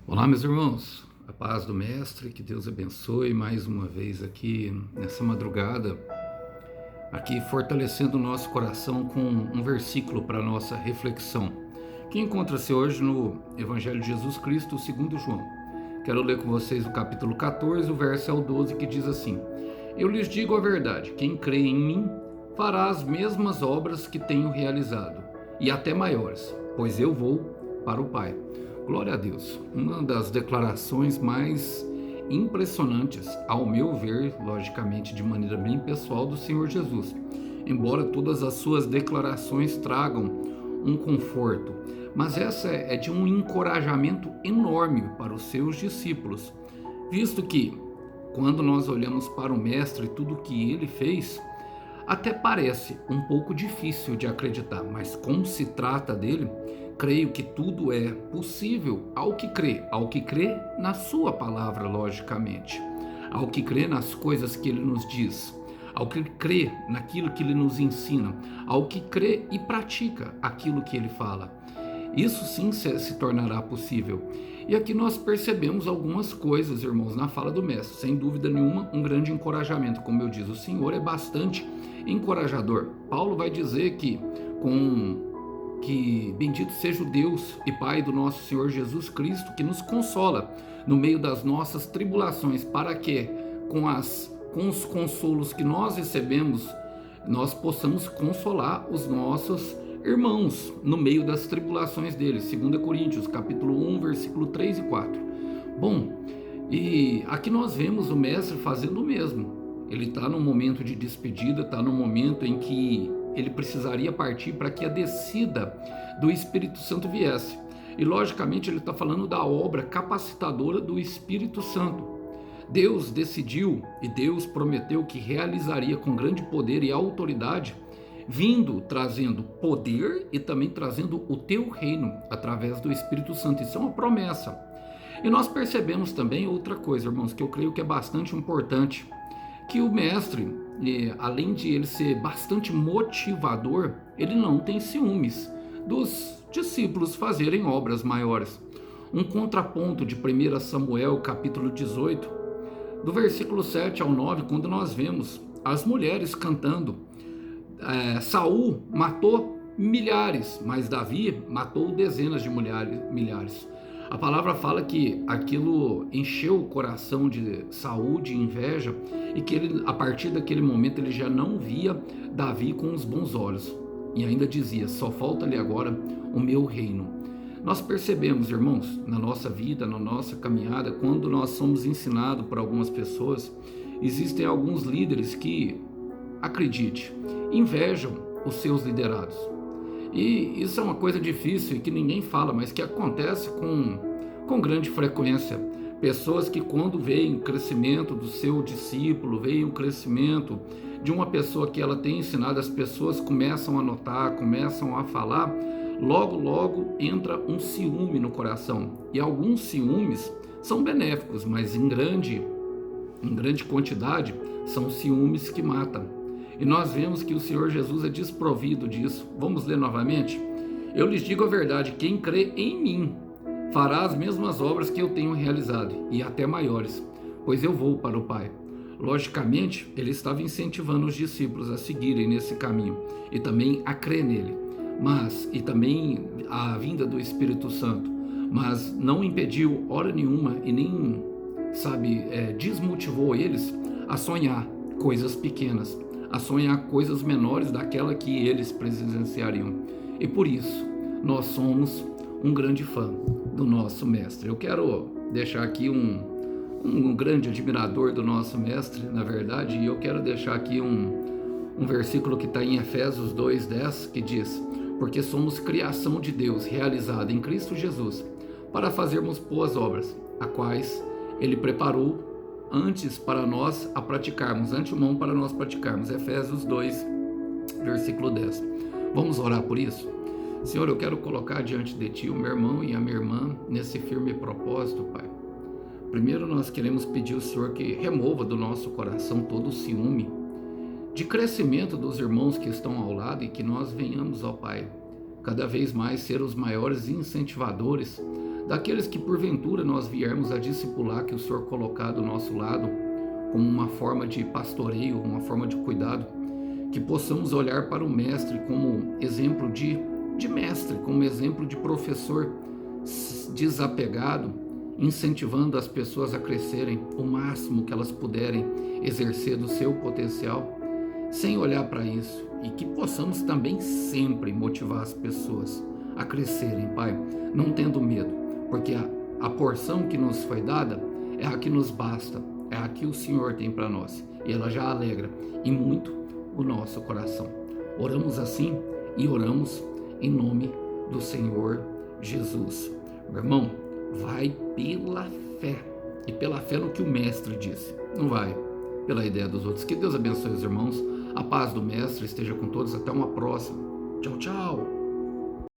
Olá, meus irmãos, a paz do Mestre, que Deus abençoe mais uma vez aqui nessa madrugada, aqui fortalecendo o nosso coração com um versículo para a nossa reflexão, que encontra-se hoje no Evangelho de Jesus Cristo, segundo João. Quero ler com vocês o capítulo 14, o verso é o 12, que diz assim: Eu lhes digo a verdade, quem crê em mim fará as mesmas obras que tenho realizado, e até maiores, pois eu vou para o Pai. Glória a Deus. Uma das declarações mais impressionantes, ao meu ver, logicamente de maneira bem pessoal, do Senhor Jesus. Embora todas as suas declarações tragam um conforto, mas essa é de um encorajamento enorme para os seus discípulos, visto que, quando nós olhamos para o Mestre e tudo o que ele fez, até parece um pouco difícil de acreditar, mas como se trata dele, creio que tudo é possível ao que crê na sua palavra, logicamente, ao que crê nas coisas que ele nos diz, ao que crê naquilo que ele nos ensina, ao que crê e pratica aquilo que ele fala. Isso sim se tornará possível. E aqui nós percebemos algumas coisas, irmãos, na fala do Mestre. Sem dúvida nenhuma, um grande encorajamento. Como eu disse, o Senhor é bastante encorajador. Paulo vai dizer que bendito seja o Deus e Pai do nosso Senhor Jesus Cristo, que nos consola no meio das nossas tribulações, para que com os consolos que nós recebemos, nós possamos consolar os nossos irmãos no meio das tribulações deles. 2 Coríntios, capítulo 1, versículo 3 e 4. Bom, e aqui nós vemos o Mestre fazendo o mesmo. Ele está num momento de despedida, está num momento em que ele precisaria partir para que a descida do Espírito Santo viesse. E logicamente ele está falando da obra capacitadora do Espírito Santo. Deus decidiu e Deus prometeu que realizaria com grande poder e autoridade, vindo, trazendo poder e também trazendo o teu reino através do Espírito Santo. Isso é uma promessa. E nós percebemos também outra coisa, irmãos, que eu creio que é bastante importante, que o Mestre, além de ele ser bastante motivador, ele não tem ciúmes dos discípulos fazerem obras maiores. Um contraponto de 1 Samuel, capítulo 18, do versículo 7 ao 9, quando nós vemos as mulheres cantando, Saul matou milhares, mas Davi matou dezenas de milhares. A palavra fala que aquilo encheu o coração de Saul de inveja e que ele, a partir daquele momento, ele já não via Davi com os bons olhos. E ainda dizia: só falta-lhe agora o meu reino. Nós percebemos, irmãos, na nossa vida, na nossa caminhada, quando nós somos ensinados por algumas pessoas, existem alguns líderes que, acredite, invejam os seus liderados. E isso é uma coisa difícil e que ninguém fala, mas que acontece com grande frequência. Pessoas que, quando veem o crescimento do seu discípulo, veem o crescimento de uma pessoa que ela tem ensinado, as pessoas começam a notar, começam a falar, logo entra um ciúme no coração. E alguns ciúmes são benéficos, mas em grande quantidade são ciúmes que matam. E nós vemos que o Senhor Jesus é desprovido disso. Vamos ler novamente? Eu lhes digo a verdade, quem crê em mim fará as mesmas obras que eu tenho realizado, e até maiores, pois eu vou para o Pai. Logicamente, ele estava incentivando os discípulos a seguirem nesse caminho, e também a crer nele, e também a vinda do Espírito Santo, mas não impediu hora nenhuma e nem, desmotivou eles a sonhar coisas pequenas, a sonhar coisas menores daquela que eles presenciariam. E por isso, nós somos um grande fã do nosso Mestre. Eu quero deixar aqui um grande admirador do nosso Mestre, na verdade, e eu quero deixar aqui um versículo que está em Efésios 2:10, que diz: porque somos criação de Deus, realizada em Cristo Jesus, para fazermos boas obras, a quais Ele preparou antes para nós a praticarmos, antemão para nós praticarmos. Efésios 2, versículo 10. Vamos orar por isso? Senhor, eu quero colocar diante de Ti o meu irmão e a minha irmã nesse firme propósito, Pai. Primeiro nós queremos pedir ao Senhor que remova do nosso coração todo o ciúme de crescimento dos irmãos que estão ao lado e que nós venhamos, ó Pai, cada vez mais ser os maiores incentivadores daqueles que porventura nós viermos a discipular, que o Senhor colocar do nosso lado como uma forma de pastoreio, uma forma de cuidado, que possamos olhar para o mestre como exemplo de mestre, como exemplo de professor desapegado, incentivando as pessoas a crescerem o máximo que elas puderem exercer do seu potencial, sem olhar para isso, e que possamos também sempre motivar as pessoas a crescerem, Pai, não tendo medo, porque a porção que nos foi dada é a que nos basta, é a que o Senhor tem para nós, e ela já alegra e muito o nosso coração. Oramos assim e oramos em nome do Senhor Jesus. Meu irmão, vai pela fé, e pela fé no que o mestre disse, não vai pela ideia dos outros. Que Deus abençoe os irmãos, a paz do mestre esteja com todos, até uma próxima. Tchau, tchau.